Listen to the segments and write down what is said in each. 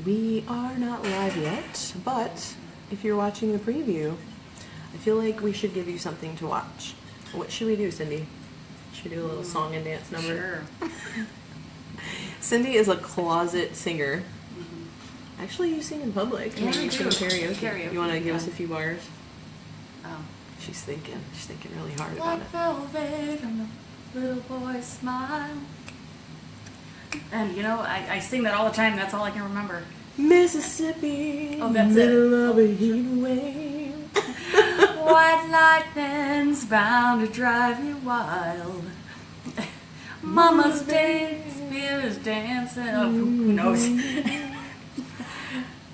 We are not live yet, but if you're watching the preview, I feel like we should give you something to watch. What should we do, Cindy? Should we do a little song and dance number? Sure. Cindy is a closet singer. Actually, you sing in public. Yeah, You sing karaoke. You want to give us a few bars? Oh. She's thinking really hard about Like it. velvet on a little boy's smile. And you know, I sing that all the time. That's all I can remember. Mississippi, Oh, that's middle it. of a heat wave. White lightning's bound to drive you wild. Mama's dance, Billy's dancing. Oh, who knows?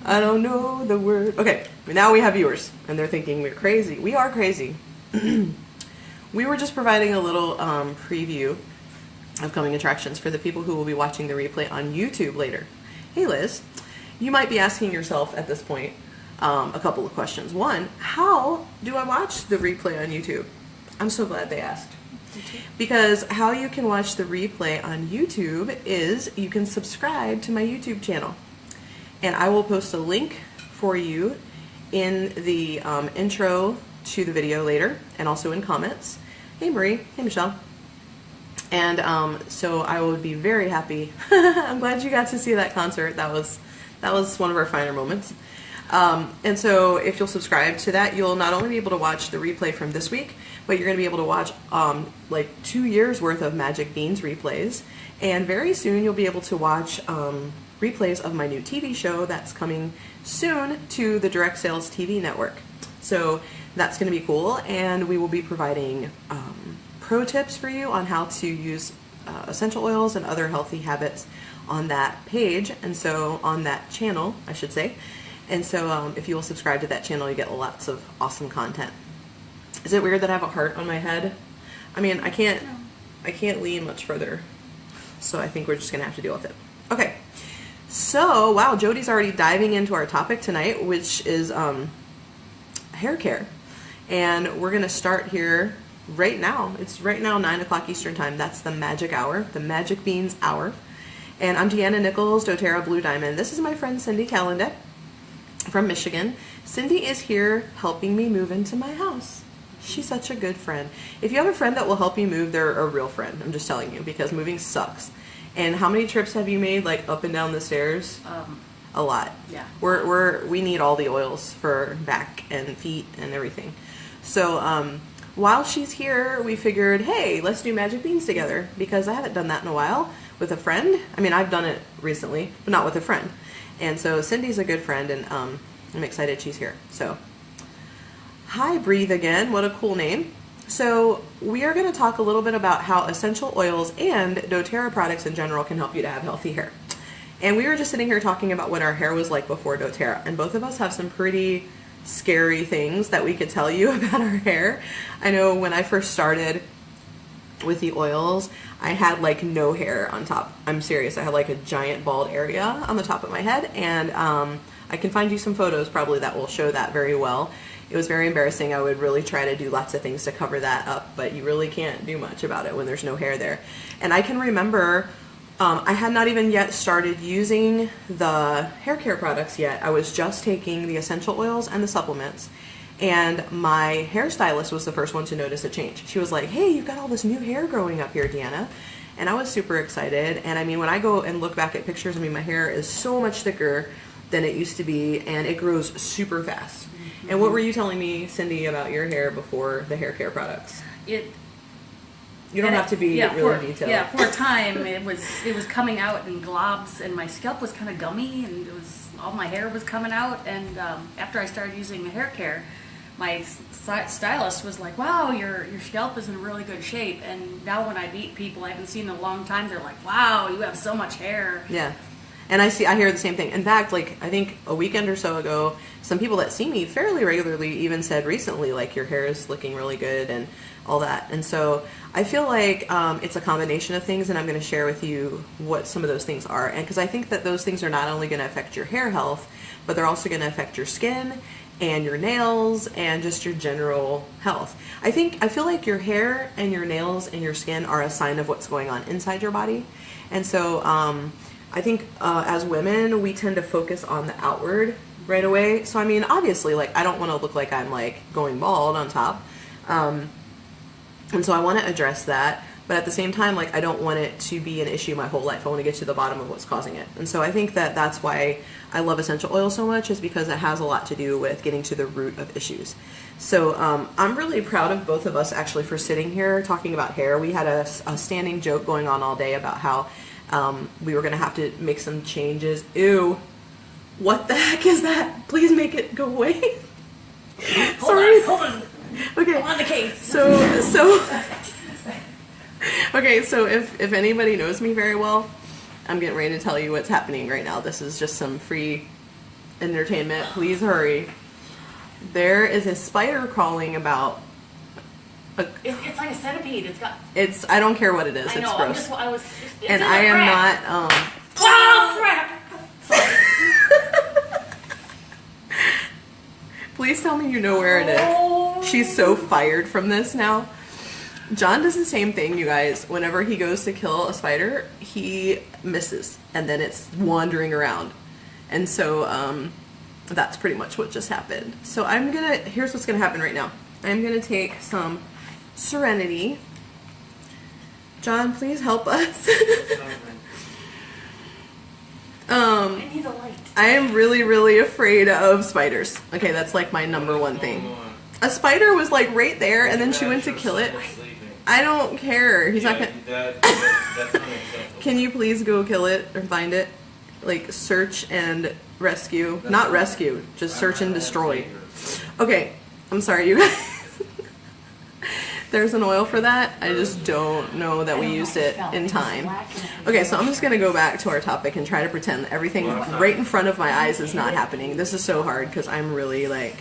I don't know the word. Okay, now we have viewers, and they're thinking we're crazy. We are crazy. We were just providing a little preview of coming attractions for the people who will be watching the replay on YouTube later. Hey Liz, you might be asking yourself at this point a couple of questions. One, how do I watch the replay on YouTube? I'm so glad they asked. Because how you can watch the replay on YouTube is you can subscribe to my YouTube channel. And I will post a link for you in the intro to the video later, and also in comments. Hey Marie, hey Michelle. And so I would be very happy. I'm glad you got to see that concert. That was one of our finer moments. And so if you'll subscribe to that, you'll not only be able to watch the replay from this week, but you're going to be able to watch like 2 years worth of Magic Beans replays. And very soon you'll be able to watch replays of my new TV show that's coming soon to the Direct Sales TV network. So that's going to be cool, and we will be providing pro tips for you on how to use essential oils and other healthy habits on that page, and so on that channel, I should say. And so if you will subscribe to that channel, you get lots of awesome content. Is it weird that I have a heart on my head? I mean, I can't lean much further, so I think we're just gonna have to deal with it. Okay. So, wow, Jody's already diving into our topic tonight, which is hair care. And we're going to start here right now. It's right now 9 o'clock Eastern Time. That's the magic hour, the Magic Beans hour. And I'm Deanna Nichols, doTERRA Blue Diamond. This is my friend Cindy Calendek from Michigan. Cindy is here helping me move into my house. She's such a good friend. If you have a friend that will help you move, they're a real friend. I'm just telling you, because moving sucks. And how many trips have you made, like, up and down the stairs? A lot. Yeah. We need all the oils for back and feet and everything. So while she's here, we figured, hey, let's do Magic Beans together, because I haven't done that in a while with a friend. I mean, I've done it recently, but not with a friend. And so Cindy's a good friend, and I'm excited she's here. So, hi, Breathe Again. What a cool name. So we are going to talk a little bit about how essential oils and doTERRA products in general can help you to have healthy hair. And we were just sitting here talking about what our hair was like before doTERRA, and both of us have some pretty scary things that we could tell you about our hair. I know when I first started with the oils, I had like no hair on top. I'm serious. I had like a giant bald area on the top of my head, and I can find you some photos probably that will show that very well. It was very embarrassing. I would really try to do lots of things to cover that up, but you really can't do much about it when there's no hair there. And I can remember I had not even yet started using the hair care products yet. I was just taking the essential oils and the supplements. And my hairstylist was the first one to notice a change. She was like, hey, you've got all this new hair growing up here, Deanna. And I was super excited. And I mean, when I go and look back at pictures, I mean, my hair is so much thicker than it used to be, and it grows super fast. Mm-hmm. And what were you telling me, Cindy, about your hair before the hair care products? You don't have to be really detailed. Yeah, for a time it was coming out in globs, and my scalp was kind of gummy, and all my hair was coming out. And after I started using the hair care, my stylist was like, "Wow, your scalp is in really good shape." And now when I meet people I haven't seen in a long time, they're like, "Wow, you have so much hair." Yeah. And I hear the same thing. In fact, like, I think a weekend or so ago, some people that see me fairly regularly even said recently, like, your hair is looking really good and all that. And so I feel like it's a combination of things, and I'm going to share with you what some of those things are. And because I think that those things are not only going to affect your hair health, but they're also going to affect your skin and your nails and just your general health. I feel like your hair and your nails and your skin are a sign of what's going on inside your body. And so I think as women, we tend to focus on the outward right away. So I mean, obviously, like, I don't want to look like I'm like going bald on top. And so I want to address that. But at the same time, like, I don't want it to be an issue my whole life. I want to get to the bottom of what's causing it. And so I think that that's why I love essential oil so much, is because it has a lot to do with getting to the root of issues. So I'm really proud of both of us actually for sitting here talking about hair. We had a standing joke going on all day about how we were going to have to make some changes. Ew. What the heck is that? Please make it go away. Sorry. Hold on. Okay. I'm on the case. So okay, so if anybody knows me very well, I'm getting ready to tell you what's happening right now. This is just some free entertainment. Please hurry. There is a spider crawling about. It's like a centipede. It's. I don't care what it is. I know. It's gross. It's and I am not. Oh crap! Please tell me you know where it is. She's so fired from this now. John does the same thing, you guys. Whenever he goes to kill a spider, he misses, and then it's wandering around. And so that's pretty much what just happened. So here's what's gonna happen right now. I'm gonna take some Serenity. John, please help us. I need a light. I am really, really afraid of spiders. Okay, that's like my number one thing. A spider was like right there, and then she went to kill it. I don't care. He's not gonna. Can you please go kill it or find it? Like, search and rescue. Not rescue, just search and destroy. Okay, I'm sorry, you guys. There's an oil for that. I just don't know that we used it in time. Okay, so I'm just gonna go back to our topic and try to pretend that everything right in front of my eyes is not happening. This is so hard because I'm really like.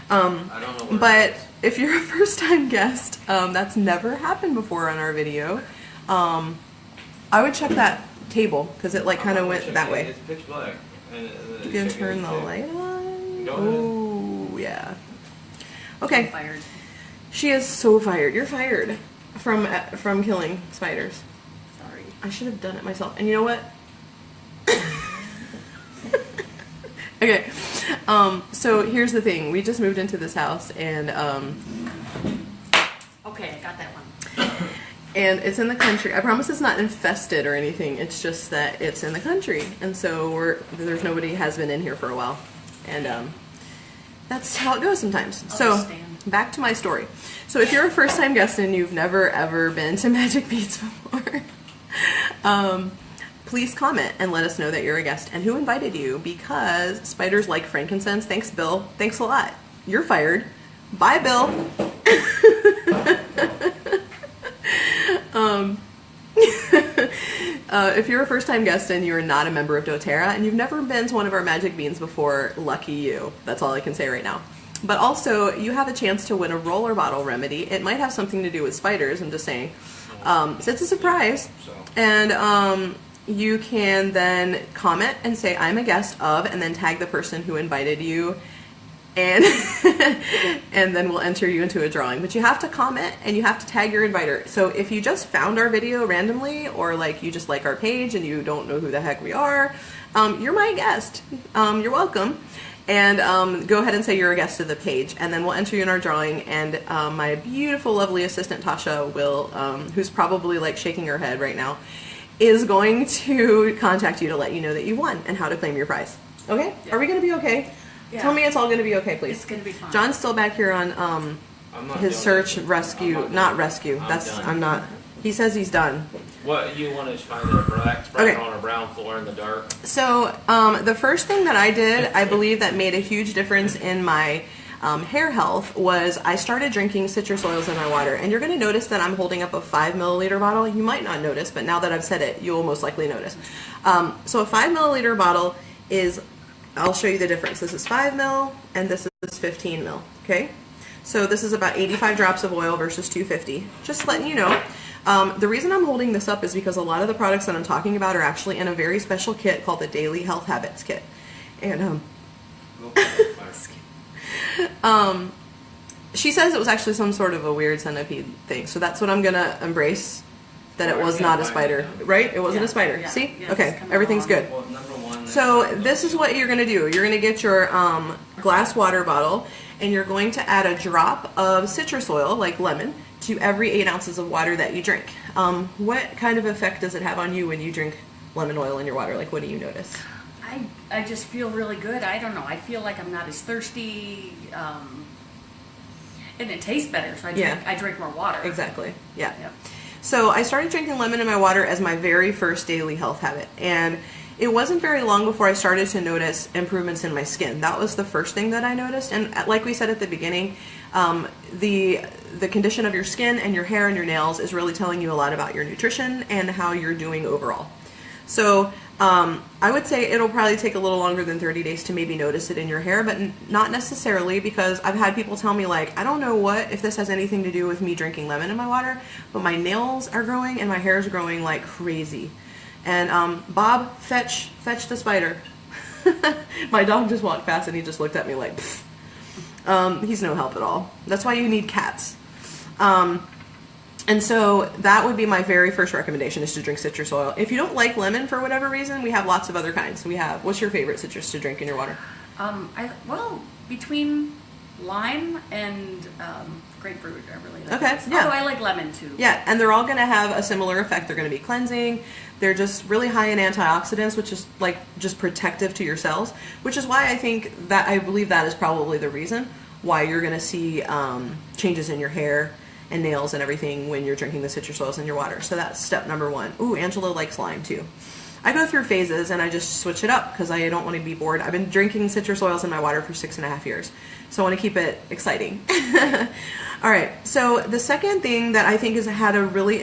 But if you're a first-time guest, that's never happened before on our video. I would check that table because it like kind of went that way. It's pitch black. You can turn the light on. Oh yeah. Okay. Fired. She is so fired. You're fired from killing spiders. Sorry. I should have done it myself. And you know what? Okay. So here's the thing. We just moved into this house, and Okay, I got that one. and it's in the country. I promise it's not infested or anything. It's just that it's in the country, and so there's nobody has been in here for a while, and that's how it goes sometimes. So back to my story. So if you're a first-time guest and you've never ever been to Magic Beats before, please comment and let us know that you're a guest and who invited you, because spiders like frankincense. Thanks, Bill. Thanks a lot. You're fired. Bye, Bill. If you're a first-time guest and you're not a member of doTERRA and you've never been to one of our Magic Beans before, lucky you. That's all I can say right now. But also, you have a chance to win a roller bottle remedy. It might have something to do with spiders, I'm just saying. So it's a surprise. And you can then comment and say, I'm a guest of, and then tag the person who invited you, and and then we'll enter you into a drawing. But you have to comment and you have to tag your inviter. So if you just found our video randomly, or like you just like our page and you don't know who the heck we are, you're my guest. You're welcome. And go ahead and say you're a guest of the page, and then we'll enter you in our drawing, and my beautiful, lovely assistant Tasha will, who's probably like shaking her head right now, is going to contact you to let you know that you won and how to claim your prize. Okay? Yeah. Are we going to be okay? Yeah. Tell me it's all going to be okay, please. It's going to be fine. John's still back here on his search, rescue, not rescue. I'm not. He says he's done. What you want is find a black spread on a brown floor in the dark. So the first thing that I did, I believe that made a huge difference in my hair health, was I started drinking citrus oils in my water. And you're going to notice that I'm holding up a 5 milliliter bottle. You might not notice, but now that I've said it, you'll most likely notice. So a 5 milliliter bottle is, I'll show you the difference. This is 5 mil and this is 15 mil, okay? So this is about 85 drops of oil versus 250. Just letting you know. The reason I'm holding this up is because a lot of the products that I'm talking about are actually in a very special kit called the Daily Health Habits Kit. And she says it was actually some sort of a weird centipede thing. So that's what I'm going to embrace that it was not a spider, right? It wasn't Yeah, a spider. yeah, See? yeah, Okay, it's coming everything's along. good. Well, number one. So this is what you're going to do. You're going to get your glass water bottle, and you're going to add a drop of citrus oil, like lemon, to every 8 ounces of water that you drink. What kind of effect does it have on you when you drink lemon oil in your water? Like, what do you notice? I just feel really good. I don't know. I feel like I'm not as thirsty, and it tastes better. So I drink more water. Exactly. Yeah. Yep. So I started drinking lemon in my water as my very first daily health habit, and it wasn't very long before I started to notice improvements in my skin. That was the first thing that I noticed, and like we said at the beginning, the condition of your skin and your hair and your nails is really telling you a lot about your nutrition and how you're doing overall. So I would say it'll probably take a little longer than 30 days to maybe notice it in your hair, but not necessarily, because I've had people tell me, like, I don't know if this has anything to do with me drinking lemon in my water, but my nails are growing and my hair is growing like crazy. And Bob, fetch the spider. My dog just walked past and he just looked at me like, pfft. He's no help at all. That's why you need cats. And so that would be my very first recommendation, is to drink citrus oil. If you don't like lemon for whatever reason, we have lots of other kinds. What's your favorite citrus to drink in your water? Between lime and grapefruit, I really like. Okay, those. yeah. Although I like lemon too. Yeah, and they're all going to have a similar effect. They're going to be cleansing. They're just really high in antioxidants, which is like just protective to your cells, which is why I believe that is probably the reason why you're going to see changes in your hair and nails and everything when you're drinking the citrus oils in your water. So that's step number one. Ooh, Angela likes lime too. I go through phases and I just switch it up because I don't want to be bored. I've been drinking citrus oils in my water for 6.5 years. So I want to keep it exciting. All right, so the second thing that I think has had a really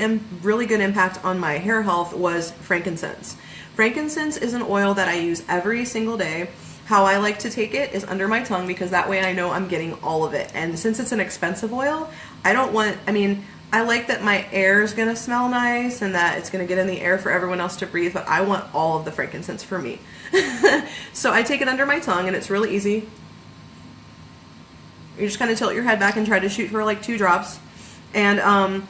good impact on my hair health was frankincense. Frankincense is an oil that I use every single day. How I like to take it is under my tongue, because that way I know I'm getting all of it. And since it's an expensive oil, I like that my air is going to smell nice and that it's going to get in the air for everyone else to breathe, but I want all of the frankincense for me. So I take it under my tongue, and it's really easy. You just kind of tilt your head back and try to shoot for like 2 drops. And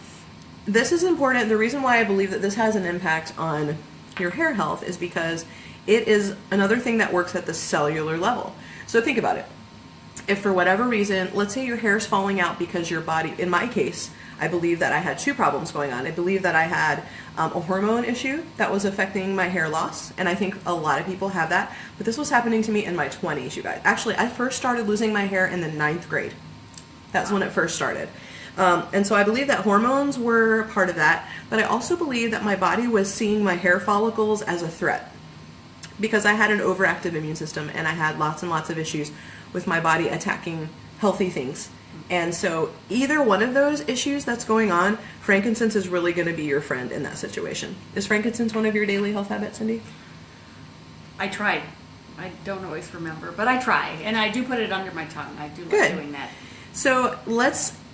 this is important. The reason why I believe that this has an impact on your hair health is because it is another thing that works at the cellular level. So think about it. If for whatever reason, let's say your hair is falling out because your body, in my case, I believe that I had 2 problems going on. I believe that I had a hormone issue that was affecting my hair loss, and I think a lot of people have that, but this was happening to me in my 20s, you guys. Actually, I first started losing my hair in the 9th grade. That's when it first started. And so I believe that hormones were part of that, but I also believe that my body was seeing my hair follicles as a threat, because I had an overactive immune system and I had lots and lots of issues with my body attacking healthy things. And so either one of those issues that's going on, frankincense is really going to be your friend in that situation. Is frankincense one of your daily health habits, Cindy? I tried. I don't always remember, but I try. And I do put it under my tongue. I do Good. like doing that. So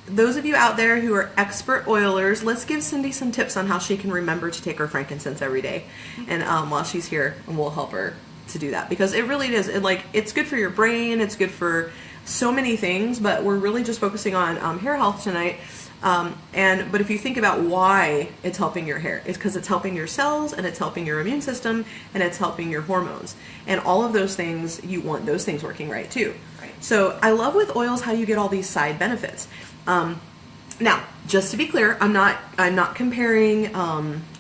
those of you out there who are expert oilers, let's give Cindy some tips on how she can remember to take her frankincense every day. And while she's here, and we'll help her to do that, because it really is. It's good for your brain. It's good for so many things, but we're really just focusing on hair health tonight. But if you think about why it's helping your hair, it's because it's helping your cells, and it's helping your immune system, and it's helping your hormones. And all of those things, you want those things working right too. Right. So I love with oils how you get all these side benefits. Now, just to be clear, I'm not comparing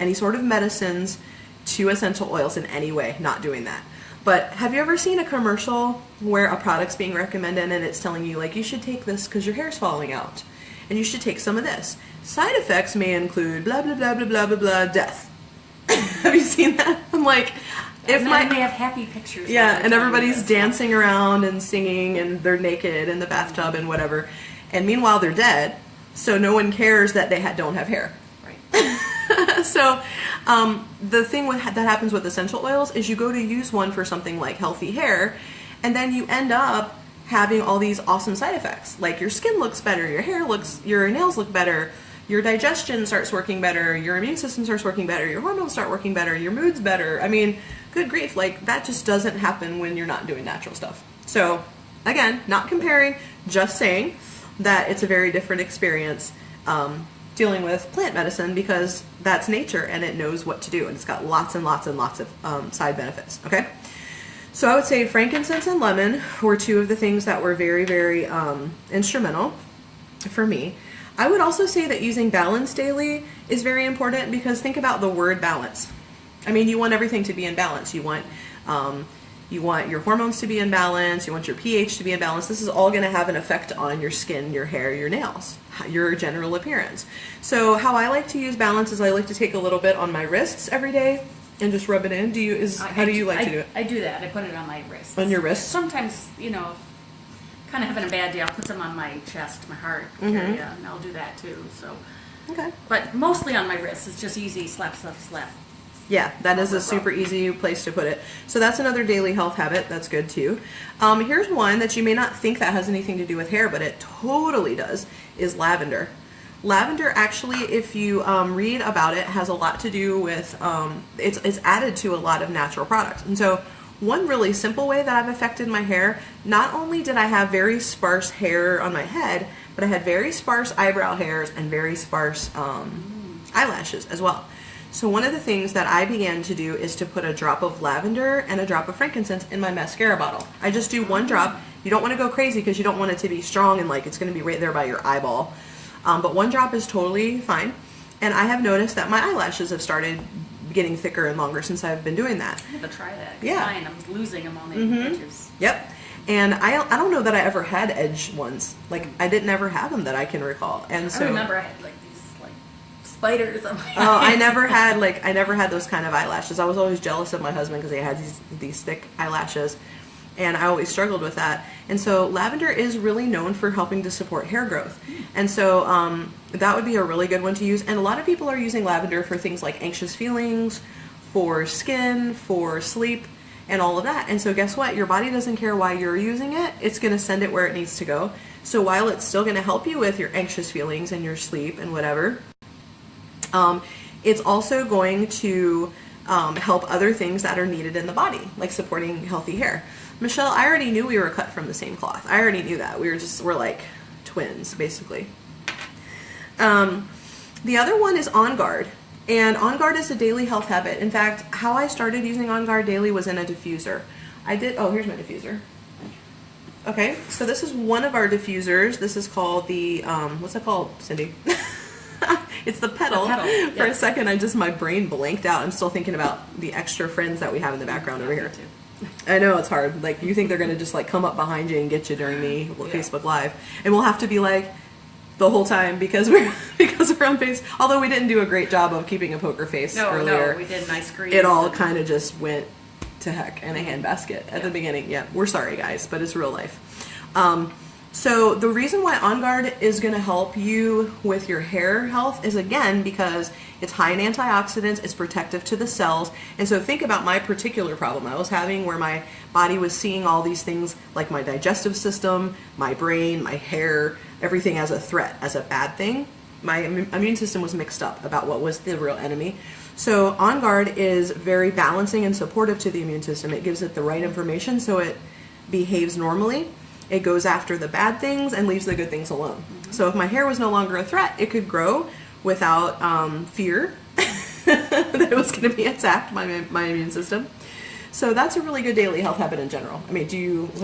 any sort of medicines to essential oils in any way, not doing that. But have you ever seen a commercial where a product's being recommended and it's telling you, like, you should take this because your hair's falling out, and you should take some of this. Side effects may include blah, blah, blah, blah, blah, blah, blah, death. Have you seen that? I'm like, They have happy pictures. yeah, and everybody's dancing around and singing, and they're naked in the bathtub and whatever. And meanwhile, they're dead, so no one cares that they don't have hair. Right. So the thing that happens with essential oils is you go to use one for something like healthy hair, and then you end up having all these awesome side effects. Like your skin looks better, your nails look better, your digestion starts working better, your immune system starts working better, your hormones start working better, your mood's better. I mean, good grief, like that just doesn't happen when you're not doing natural stuff. So again, not comparing, just saying that it's a very different experience dealing with plant medicine because that's nature and it knows what to do, and it's got lots and lots and lots of side benefits. Okay, so I would say frankincense and lemon were two of the things that were very, very instrumental for me. I would also say that using balance daily is very important, because think about the word balance. I mean, you want everything to be in balance. You want your hormones to be in balance. You want your pH to be in balance. This is all going to have an effect on your skin, your hair, your nails, your general appearance. So how I like to use balance is I like to take a little bit on my wrists every day and just rub it in. How do you like to do it? I do that. I put it on my wrists. On your wrists? Sometimes, kind of having a bad day, I'll put some on my chest, my heart area, and I'll do that too. So, okay. But mostly on my wrists. It's just easy, slap, slap, slap. Yeah, that is a super easy place to put it. So that's another daily health habit. That's good too. Here's one that you may not think that has anything to do with hair, but it totally does, is lavender. Lavender actually, if you read about it, has a lot to do with, it's added to a lot of natural products. And so one really simple way that I've affected my hair, not only did I have very sparse hair on my head, but I had very sparse eyebrow hairs and very sparse eyelashes as well. So one of the things that I began to do is to put a drop of lavender and a drop of frankincense in my mascara bottle. I just do one drop. You don't want to go crazy because you don't want it to be strong and like it's going to be right there by your eyeball. But one drop is totally fine. And I have noticed that my eyelashes have started getting thicker and longer since I've been doing that. I have to try that. Yeah. Mine, I'm losing them on the edges. Yep. And I don't know that I ever had edge ones. Like I didn't ever have them that I can recall. And so I remember I had like these like spiders on my I never had those kind of eyelashes. I was always jealous of my husband because he had these thick eyelashes, and I always struggled with that. And so lavender is really known for helping to support hair growth. And so that would be a really good one to use. And a lot of people are using lavender for things like anxious feelings, for skin, for sleep, and all of that. And so guess what? Your body doesn't care why you're using it. It's going to send it where it needs to go. So while it's still going to help you with your anxious feelings and your sleep and whatever, it's also going to help other things that are needed in the body, like supporting healthy hair. Michelle, I already knew we were cut from the same cloth. I already knew that. We're like twins, basically. The other one is On Guard. And On Guard is a daily health habit. In fact, how I started using On Guard daily was in a diffuser. Here's my diffuser. Okay, so this is one of our diffusers. This is called the, what's it called, Cindy? It's the pedal. For a second, my brain blanked out. I'm still thinking about the extra friends that we have in the background over here. I know it's hard. Like, you think they're going to just like come up behind you and get you during the Facebook Live. And we'll have to be like, the whole time because we're on face. Although we didn't do a great job of keeping a poker face earlier. No, we did nice green. It all kind of just went to heck in a handbasket at the beginning. Yeah, we're sorry guys, but it's real life. So the reason why On Guard is going to help you with your hair health is again because it's high in antioxidants, it's protective to the cells, and so think about my particular problem I was having where my body was seeing all these things like my digestive system, my brain, my hair, everything as a threat, as a bad thing. My immune system was mixed up about what was the real enemy. So On Guard is very balancing and supportive to the immune system. It gives it the right information so it behaves normally. It goes after the bad things and leaves the good things alone. So if my hair was no longer a threat, it could grow without fear that it was going to be attacked by my immune system. So that's a really good daily health habit in general. I mean,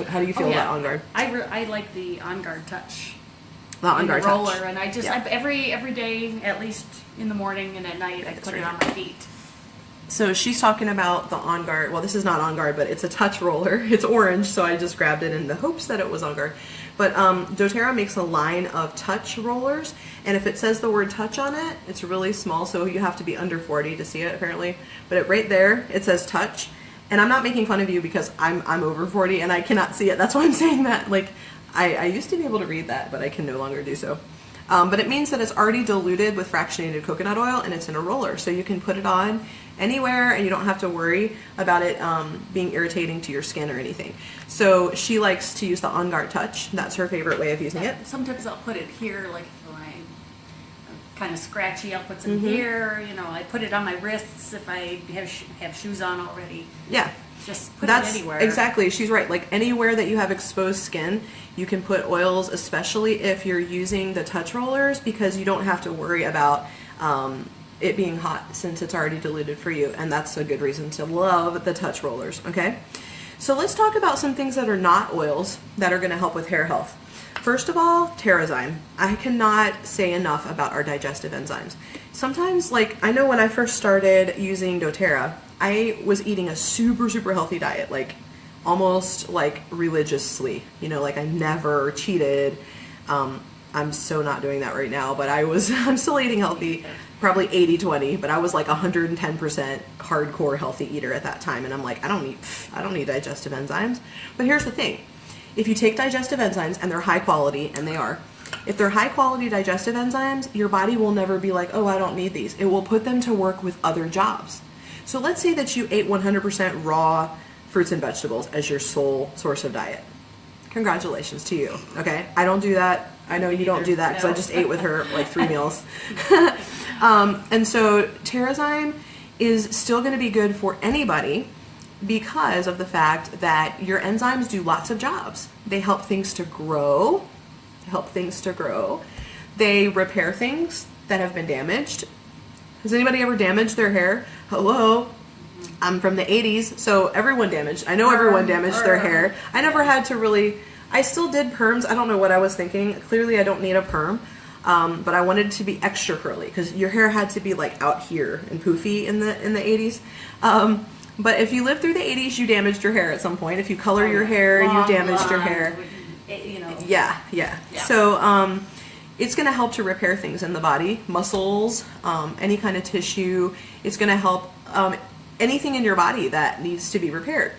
how do you feel about On Guard? I like the On Guard Touch. The On Guard roller, Touch. and I just every day, at least in the morning and at night, I put it on my feet. So she's talking about the On Guard. Well, this is not On Guard, but it's a touch roller. It's orange, so I just grabbed it in the hopes that it was On Guard. But doTERRA makes a line of touch rollers, and if it says the word touch on it, it's really small, so you have to be under 40 to see it, apparently. But right there, it says touch. And I'm not making fun of you because I'm over 40 and I cannot see it. That's why I'm saying that. Like, I used to be able to read that, but I can no longer do so. But it means that it's already diluted with fractionated coconut oil and it's in a roller. So you can put it on anywhere and you don't have to worry about it being irritating to your skin or anything. So she likes to use the On Guard Touch. That's her favorite way of using it. Sometimes I'll put it here, like when I'm kind of scratchy, I'll put some Mm-hmm. here. You know, I put it on my wrists if I have shoes on already. Yeah. Just put That's it anywhere. exactly. She's right. Like anywhere that you have exposed skin, you can put oils, especially if you're using the touch rollers, because you don't have to worry about it being hot since it's already diluted for you. And that's a good reason to love the touch rollers. Okay. So let's talk about some things that are not oils that are going to help with hair health. First of all, Terrazyme. I cannot say enough about our digestive enzymes. Sometimes, like, I know when I first started using doTERRA, I was eating a super, super healthy diet, like almost like religiously, you know, like I never cheated. I'm so not doing that right now, but I'm still eating healthy, probably 80-20, but I was like 110% hardcore healthy eater at that time. And I'm like, I don't need digestive enzymes. But here's the thing. If you take digestive enzymes and they're high quality, and they are, if they're high quality digestive enzymes, your body will never be like, oh, I don't need these. It will put them to work with other jobs. So let's say that you ate 100% raw fruits and vegetables as your sole source of diet. Congratulations to you, okay? I don't do that. I know you don't do that because I just ate with her like 3 meals. And so Terrazyme is still going to be good for anybody because of the fact that your enzymes do lots of jobs. They help things to grow. They repair things that have been damaged. Has anybody ever damaged their hair? Hello? I'm from the 80s, so everyone damaged. I know everyone damaged their hair. I never had to really... I still did perms. I don't know what I was thinking. Clearly, I don't need a perm. But I wanted it to be extra curly because your hair had to be like out here and poofy in the 80s. But if you lived through the 80s, you damaged your hair at some point. If you color your hair, you damaged your hair. You know. Yeah. So it's going to help to repair things in the body, muscles, any kind of tissue. It's going to help anything in your body that needs to be repaired.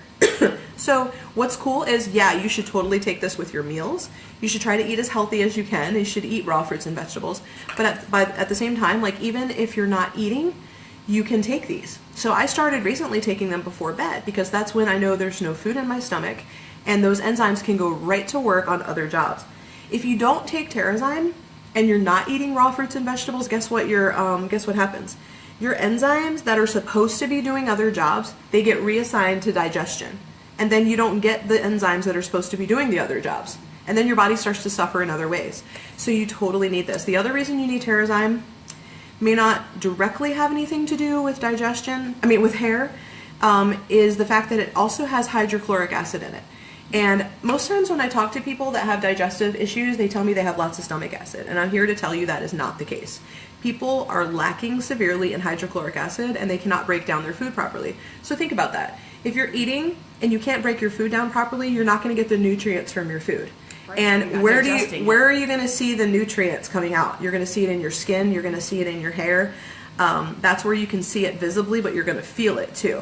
So what's cool is, yeah, you should totally take this with your meals. You should try to eat as healthy as you can. You should eat raw fruits and vegetables. But at the same time, like even if you're not eating, you can take these. So I started recently taking them before bed because that's when I know there's no food in my stomach and those enzymes can go right to work on other jobs. If you don't take Terrazyme and you're not eating raw fruits and vegetables, guess what happens? Your enzymes that are supposed to be doing other jobs, they get reassigned to digestion. And then you don't get the enzymes that are supposed to be doing the other jobs. And then your body starts to suffer in other ways. So you totally need this. The other reason you need Terrazyme may not directly have anything to do with with hair, is the fact that it also has hydrochloric acid in it. And most times when I talk to people that have digestive issues, they tell me they have lots of stomach acid. And I'm here to tell you that is not the case. People are lacking severely in hydrochloric acid and they cannot break down their food properly. So think about that. If you're eating and you can't break your food down properly, you're not going to get the nutrients from your food. Right. And where are you going to see the nutrients coming out? You're going to see it in your skin. You're going to see it in your hair. That's where you can see it visibly, but you're going to feel it too.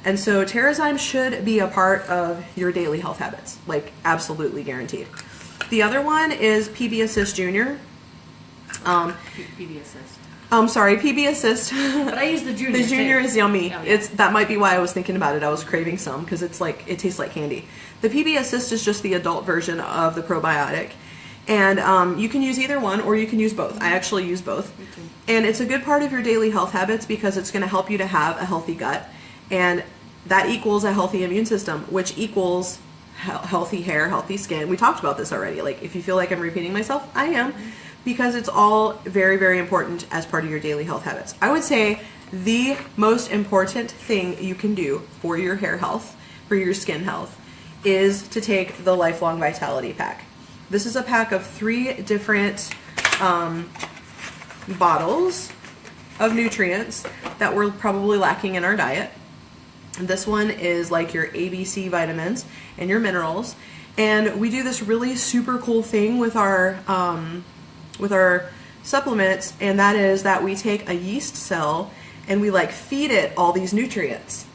And so Terrazyme should be a part of your daily health habits, like absolutely guaranteed. The other one is PB Assist Junior. PB Assist. I'm sorry, PB Assist. But I use the Junior. The Junior too. is yummy. Oh, yeah. That might be why I was thinking about it. I was craving some because it tastes like candy. The PB Assist is just the adult version of the probiotic. And you can use either one or you can use both. I actually use both. Me too. And it's a good part of your daily health habits because it's going to help you to have a healthy gut. And that equals a healthy immune system, which equals healthy hair, healthy skin. We talked about this already. Like, if you feel like I'm repeating myself, I am. Because it's all very, very important as part of your daily health habits. I would say the most important thing you can do for your hair health, for your skin health, is to take the Lifelong Vitality Pack. This is a pack of 3 different bottles of nutrients that we're probably lacking in our diet. This one is like your ABC vitamins and your minerals. And we do this really super cool thing with our supplements, and that is that we take a yeast cell and we like feed it all these nutrients,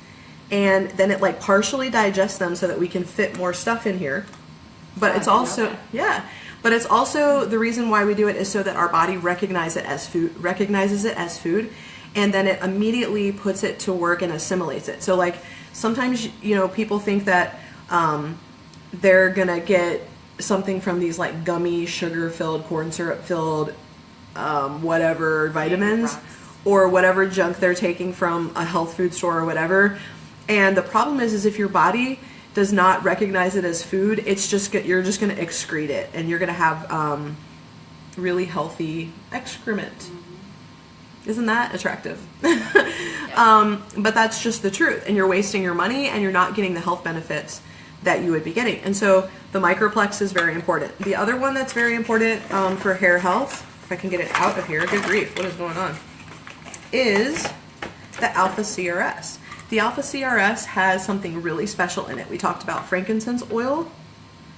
and then it like partially digests them so that we can fit more stuff in here. But it's also but it's also the reason why we do it is so that our body recognizes it as food, and then it immediately puts it to work and assimilates it. So like sometimes people think that they're gonna get something from these like gummy, sugar-filled, corn syrup-filled whatever vitamins Rocks. or whatever junk they're taking from a health food store or whatever. And the problem is if your body does not recognize it as food, it's just you're just going to excrete it, and you're going to have really healthy excrement. Mm-hmm. Isn't that attractive? Yep. But that's just the truth, and you're wasting your money, and you're not getting the health benefits that you would be getting. And so the microplex is very important. The other one that's very important for hair health, if I can get it out of here, good grief, what is going on, is the Alpha CRS. The Alpha CRS has something really special in it. We talked about frankincense oil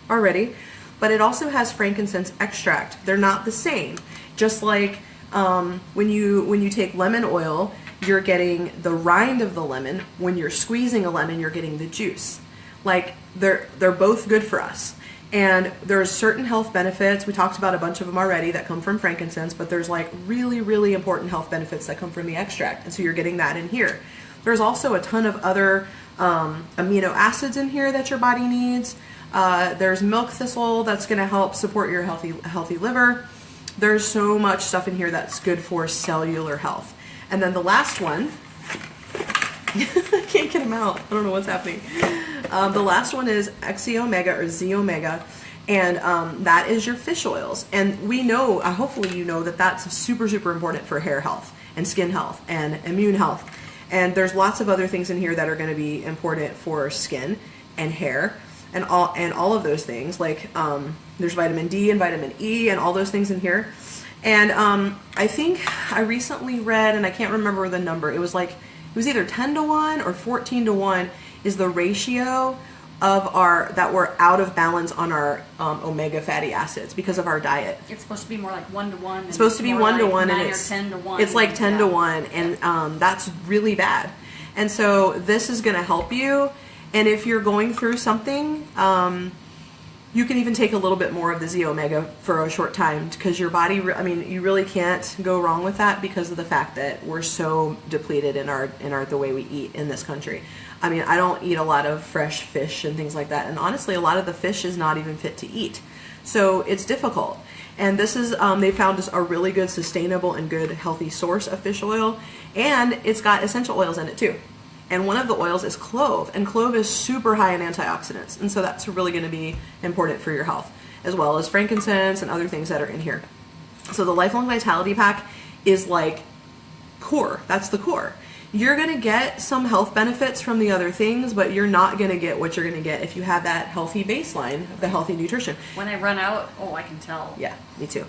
already, but it also has frankincense extract. They're not the same. Just like when you take lemon oil, you're getting the rind of the lemon. When you're squeezing a lemon, you're getting the juice. Like they're both good for us. And there's certain health benefits. We talked about a bunch of them already that come from frankincense, but there's like really, really important health benefits that come from the extract. And so you're getting that in here. There's also a ton of other amino acids in here that your body needs. There's milk thistle that's going to help support your healthy liver. There's so much stuff in here that's good for cellular health. And then the last one, I can't get them out. I don't know what's happening. The last one is XE omega or Z omega, and that is your fish oils. And we know, hopefully you know, that that's super, super important for hair health and skin health and immune health. And there's lots of other things in here that are going to be important for skin and hair and all of those things. Like there's vitamin D and vitamin E and all those things in here. And I think I recently read, and I can't remember the number, it was either 10 to 1 or 14 to 1 is the ratio of that we're out of balance on our omega fatty acids because of our diet. It's supposed to be more like 1 to 1. It's supposed to be 1 to 1, and it's 10 to 1. It's like 10 to 1, and that's really bad. And so this is going to help you. And if you're going through something, you can even take a little bit more of the Z omega for a short time, because your body, I mean, you really can't go wrong with that because of the fact that we're so depleted in the way we eat in this country. I mean, I don't eat a lot of fresh fish and things like that, and honestly, a lot of the fish is not even fit to eat. So it's difficult. And this is, they found this a really good, sustainable and good, healthy source of fish oil, and it's got essential oils in it too. And one of the oils is clove, and clove is super high in antioxidants, and so that's really going to be important for your health, as well as frankincense and other things that are in here. So the Lifelong Vitality Pack is like core. That's the core. You're going to get some health benefits from the other things, but you're not going to get what you're going to get if you have that healthy baseline, the healthy nutrition. When I run out, I can tell. Yeah, me too.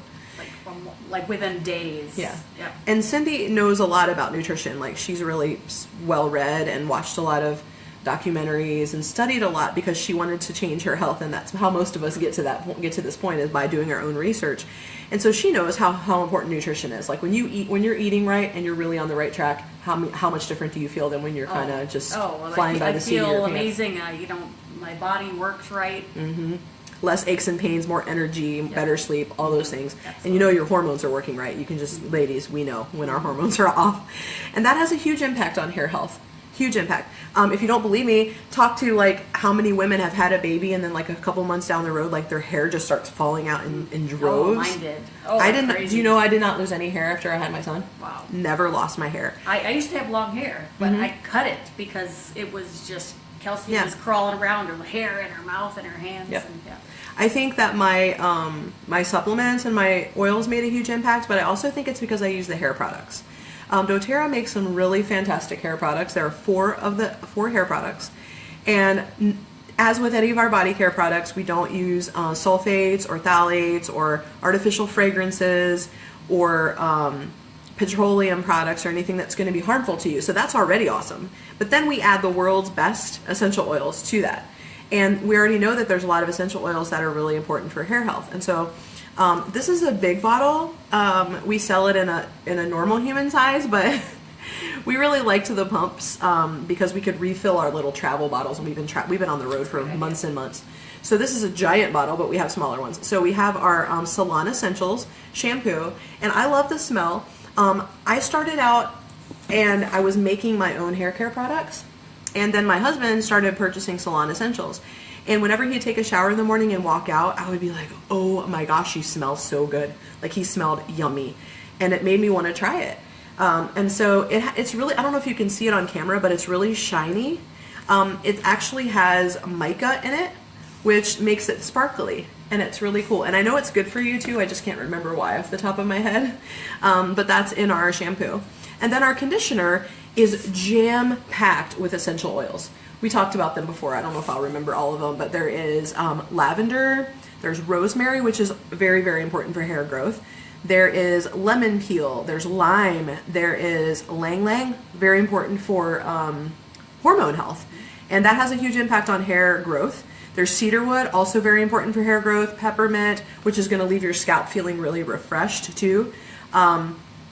Like within days. Yeah. Yep. And Cindy knows a lot about nutrition. Like, she's really well read and watched a lot of documentaries and studied a lot because she wanted to change her health, and that's how most of us get to this point, is by doing our own research. And so she knows how important nutrition is. Like when you're eating right and you're really on the right track, how much different do you feel than when you're kind of just flying by the seat of your pants? I feel amazing. My body works right. Mm-hmm. Less aches and pains, more energy, better sleep, all those things. Absolutely. And you know your hormones are working right. You can just, ladies, we know when our hormones are off. And that has a huge impact on hair health. Huge impact. If you don't believe me, talk to like how many women have had a baby and then like a couple months down the road, like their hair just starts falling out in droves. Oh, mine did. I didn't. Crazy. Do you know I did not lose any hair after I had my son? Wow. Never lost my hair. I used to have long hair, but I cut it because it was just, Kelsey was crawling around, her hair in her mouth and her hands. Yep. And, I think that my supplements and my oils made a huge impact, but I also think it's because I use the hair products. doTERRA makes some really fantastic hair products. There are four hair products, and as with any of our body care products, we don't use sulfates or phthalates or artificial fragrances or petroleum products or anything that's going to be harmful to you. So that's already awesome. But then we add the world's best essential oils to that. And we already know that there's a lot of essential oils that are really important for hair health. And so this is a big bottle. We sell it in a normal human size, but we really liked the pumps because we could refill our little travel bottles, and we've been on the road for months and months. So this is a giant bottle, but we have smaller ones. So we have our Salon Essentials shampoo, and I love the smell. I started out and I was making my own hair care products. And then my husband started purchasing Salon Essentials. And whenever he'd take a shower in the morning and walk out, I would be like, oh my gosh, he smells so good. Like he smelled yummy. And it made me want to try it. And so it's really, I don't know if you can see it on camera, but it's really shiny. It actually has mica in it, which makes it sparkly. And it's really cool. And I know it's good for you too. I just can't remember why off the top of my head. But that's in our shampoo. And then our conditioner is jam-packed with essential oils. We talked about them before. I don't know if I'll remember all of them, but there is lavender, there's rosemary, which is very, very important for hair growth. There is lemon peel, there's lime, there is lang lang, very important for hormone health. And that has a huge impact on hair growth. There's cedarwood, also very important for hair growth. Peppermint, which is going to leave your scalp feeling really refreshed too.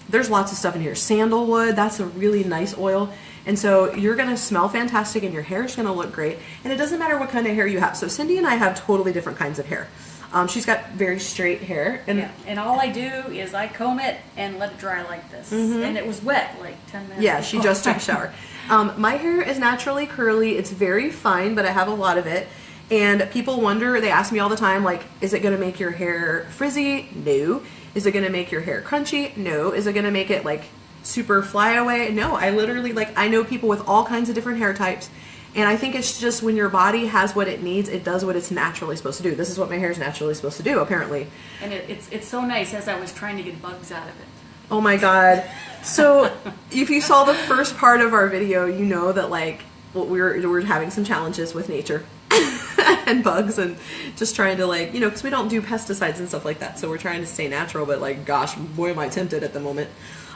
There's lots of stuff in here. Sandalwood, that's a really nice oil. And so you're going to smell fantastic and your hair is going to look great. And it doesn't matter what kind of hair you have. So Cindy and I have totally different kinds of hair. She's got very straight hair. And yeah, and all I do is I comb it and let it dry like this. And it was wet like 10 minutes yeah, before. she just took a shower. My hair is naturally curly. It's very fine, but I have a lot of it. And people wonder, they ask me all the time, like, is it going to make your hair frizzy? No. Is it going to make your hair crunchy? No. Is it going to make it like super fly away? No. I literally, like, I know people with all kinds of different hair types. And I think it's just when your body has what it needs, it does what it's naturally supposed to do. This is what my hair is naturally supposed to do, apparently. And it's so nice as I was trying to get bugs out of it. Oh my God. So if you saw the first part of our video, you know that like we're having some challenges with nature and bugs and just trying to like, you know, because we don't do pesticides and stuff like that. So we're trying to stay natural, but like, gosh, boy, am I tempted at the moment.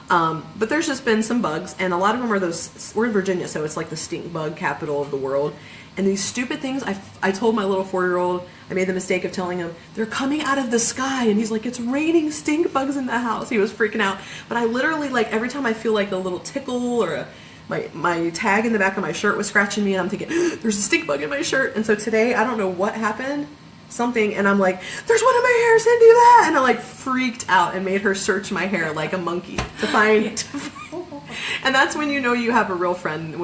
But there's just been some bugs, and a lot of them are those, we're in Virginia, so it's like the stink bug capital of the world. And these stupid things, I told my little 4-year-old, I made the mistake of telling him, they're coming out of the sky. And he's like, it's raining stink bugs in the house. He was freaking out. But I literally, like, every time I feel like a little tickle or my tag in the back of my shirt was scratching me, and I'm thinking, there's a stink bug in my shirt. And so today, I don't know what happened, something, and I'm like, there's one in my hair, Cindy, that! And I like freaked out and made her search my hair like a monkey to find... And that's when you know you have a real friend,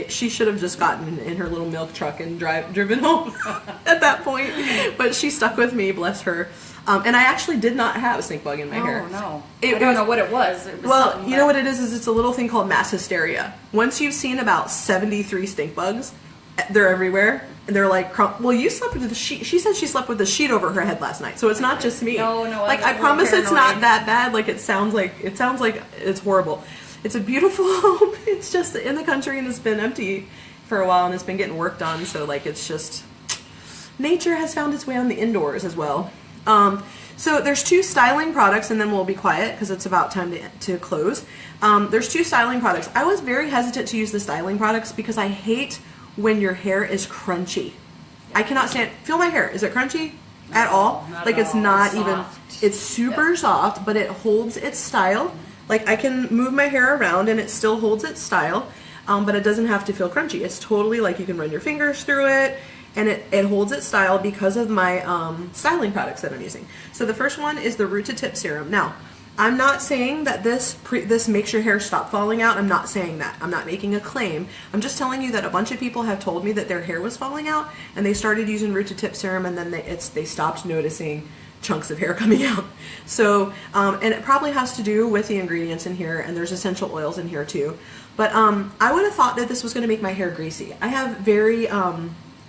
she should have just gotten in her little milk truck and driven home at that point. But she stuck with me, bless her. And I actually did not have a stink bug in my hair. Oh, no. I don't know what it was. It was well, you know what it is it's a little thing called mass hysteria. Once you've seen about 73 stink bugs, they're everywhere. And they're like, well, you slept with the sheet. She said she slept with the sheet over her head last night. So it's not just me. No. Like, I promise it's not that bad. Like, it sounds like it's horrible. It's a beautiful home. It's just in the country, and it's been empty for a while, and it's been getting worked on. So, like, it's just, nature has found its way on the indoors as well. So there's 2 styling products, and then we'll be quiet because it's about time to close. There's 2 styling products. I was very hesitant to use the styling products because I hate when your hair is crunchy. I cannot stand, feel my hair. Is it crunchy at all? Like, it's not even, it's super soft, but it holds its style. Like, I can move my hair around and it still holds its style, but it doesn't have to feel crunchy. It's totally like you can run your fingers through it, and it holds its style because of my styling products that I'm using. So the first one is the Root to Tip Serum. Now, I'm not saying that this makes your hair stop falling out. I'm not saying that. I'm not making a claim. I'm just telling you that a bunch of people have told me that their hair was falling out, and they started using Root to Tip Serum, and then they stopped noticing chunks of hair coming out. So, and it probably has to do with the ingredients in here, and there's essential oils in here too. But I would have thought that this was going to make my hair greasy. I have very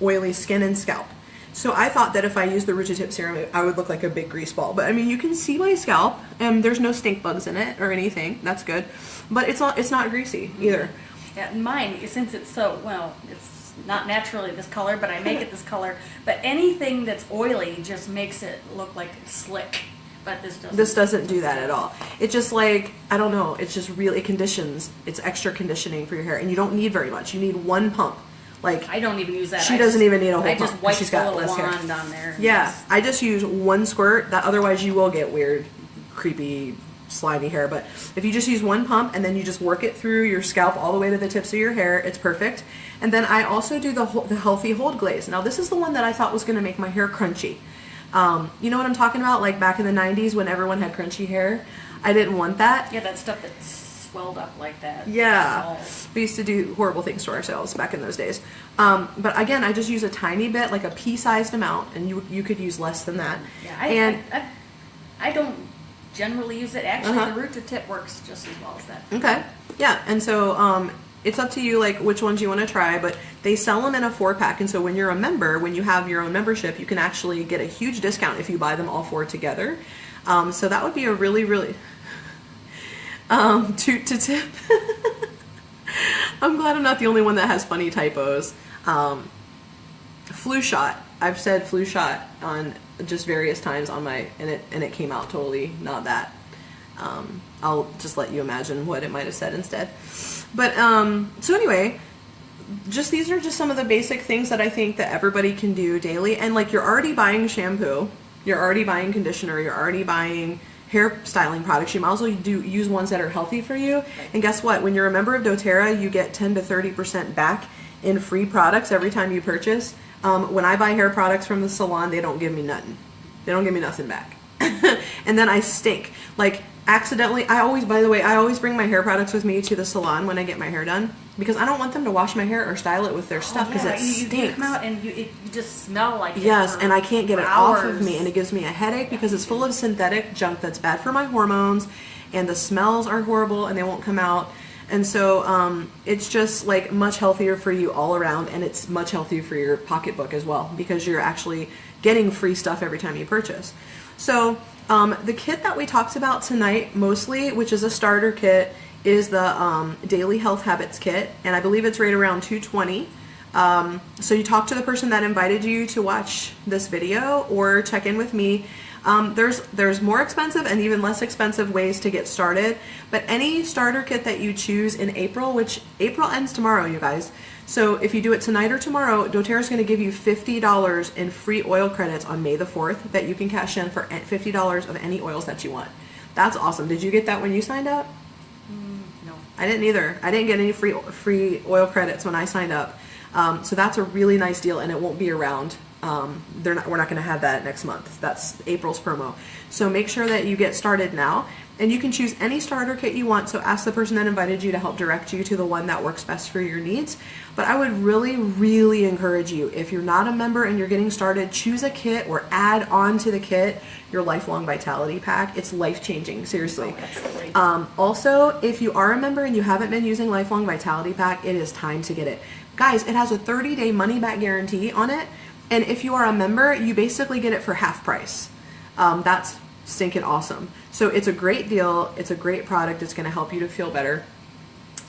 oily skin and scalp. So I thought that if I used the Root to Tip Serum, I would look like a big grease ball. But I mean, you can see my scalp, and there's no stink bugs in it or anything. That's good. But it's not greasy either. Yeah, mine, since it's so, well, it's not naturally this color, but I make it this color. But anything that's oily just makes it look like it's slick. But this doesn't do that at all. It just, like, I don't know, it's just really, it conditions. It's extra conditioning for your hair, and you don't need very much. You need 1 pump. Like, I don't even use that. She doesn't even need a whole pump. I just wipe she's the got little less wand hair on there. Yeah, I just use 1 squirt. That otherwise you will get weird, creepy, slimy hair. But if you just use 1 pump and then you just work it through your scalp all the way to the tips of your hair, it's perfect. And then I also do the Healthy Hold Glaze. Now this is the one that I thought was going to make my hair crunchy. You know what I'm talking about? Like back in the 90s when everyone had crunchy hair. I didn't want that. Yeah, that stuff that's swelled up like that. Yeah. Oh. We used to do horrible things to ourselves back in those days. But again, I just use a tiny bit, like a pea-sized amount, and you could use less than that. Yeah, I don't generally use it. Actually, the root to tip works just as well as that. Okay. Yeah, and so it's up to you, like, which ones you want to try, but they sell them in a 4-pack, and so when you're a member, when you have your own membership, you can actually get a huge discount if you buy them all 4 together. So that would be a really, really... toot to tip. I'm glad I'm not the only one that has funny typos. Flu shot. I've said flu shot on just various times on my, and it came out totally not that. I'll just let you imagine what it might have said instead. But so anyway, these are just some of the basic things that I think that everybody can do daily. And like, you're already buying shampoo, you're already buying conditioner, you're already buying hair styling products. You might as well use ones that are healthy for you. Right. And guess what? When you're a member of doTERRA, you get 10 to 30% back in free products every time you purchase. When I buy hair products from the salon, they don't give me nothing. They don't give me nothing back. And then I stink. Like, accidentally, I always bring my hair products with me to the salon when I get my hair done, because I don't want them to wash my hair or style it with their stuff, because it stinks. You come out and you just smell like yes, and I can't get it off of me, and it gives me a headache because it's full of Yeah. synthetic junk that's bad for my hormones, and the smells are horrible and they won't come out. And so it's just like much healthier for you all around, and it's much healthier for your pocketbook as well, because you're actually getting free stuff every time you purchase. So the kit that we talked about tonight mostly, which is a starter kit, is the Daily Health Habits Kit, and I believe it's right around $220. So you talk to the person that invited you to watch this video, or check in with me. There's more expensive and even less expensive ways to get started, but any starter kit that you choose in April, which April ends tomorrow, you guys. So if you do it tonight or tomorrow, doTERRA is going to give you $50 in free oil credits on May the 4th that you can cash in for $50 of any oils that you want. That's awesome. Did you get that when you signed up? No. I didn't either. I didn't get any free oil credits when I signed up. So that's a really nice deal, and it won't be around. We're not going to have that next month. That's April's promo. So make sure that you get started now, and you can choose any starter kit you want. So ask the person that invited you to help direct you to the one that works best for your needs. But I would really, really encourage you, if you're not a member and you're getting started, choose a kit or add on to the kit your Lifelong Vitality Pack. It's life-changing, seriously. Also, if you are a member and you haven't been using Lifelong Vitality Pack, it is time to get it. Guys, it has a 30-day money-back guarantee on it. And if you are a member, you basically get it for half price. That's stinking awesome. So it's a great deal. It's a great product. It's going to help you to feel better.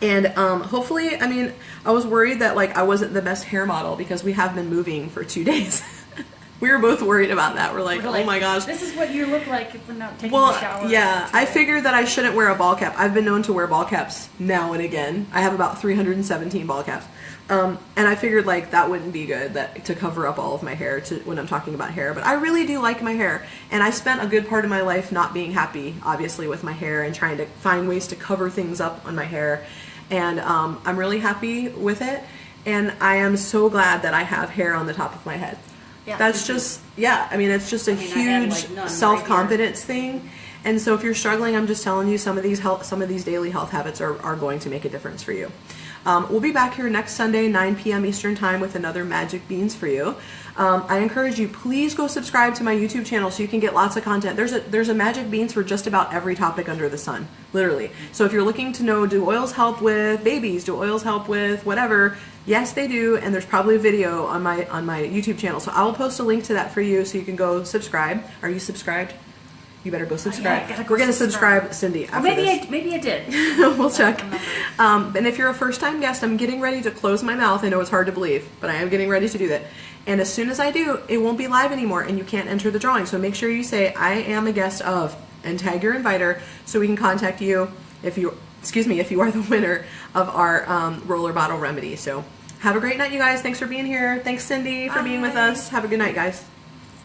And hopefully, I mean, I was worried that like I wasn't the best hair model because we have been moving for 2 days. We were both worried about that. We're like, oh my gosh. This is what you look like if we're not taking a shower. Well, yeah, I figured that I shouldn't wear a ball cap. I've been known to wear ball caps now and again. I have about 317 ball caps. And I figured like that wouldn't be good to cover up all of my hair when I'm talking about hair. But I really do like my hair. And I spent a good part of my life not being happy, obviously, with my hair and trying to find ways to cover things up on my hair. And I'm really happy with it. And I am so glad that I have hair on the top of my head. Yeah, that's just, yeah, I mean, it's just a huge self-confidence thing. And so if you're struggling, I'm just telling you, some of these daily health habits are going to make a difference for you. We'll be back here next Sunday, 9 p.m. Eastern Time, with another Magic Beans for you. I encourage you, please go subscribe to my YouTube channel so you can get lots of content. There's a Magic Beans for just about every topic under the sun, literally. So if you're looking to know, do oils help with babies? Do oils help with whatever? Yes, they do, and there's probably a video on my YouTube channel. So I will post a link to that for you so you can go subscribe. Are you subscribed? You better go subscribe. Yeah, we're going to subscribe Cindy after this. Maybe I did. We'll check. And if you're a first-time guest, I'm getting ready to close my mouth. I know it's hard to believe, but I am getting ready to do that. And as soon as I do, it won't be live anymore, and you can't enter the drawing. So make sure you say, I am a guest of, and tag your inviter so we can contact you if you are the winner of our roller bottle remedy. So have a great night, you guys. Thanks for being here. Thanks, Cindy, for being with us. Have a good night, guys.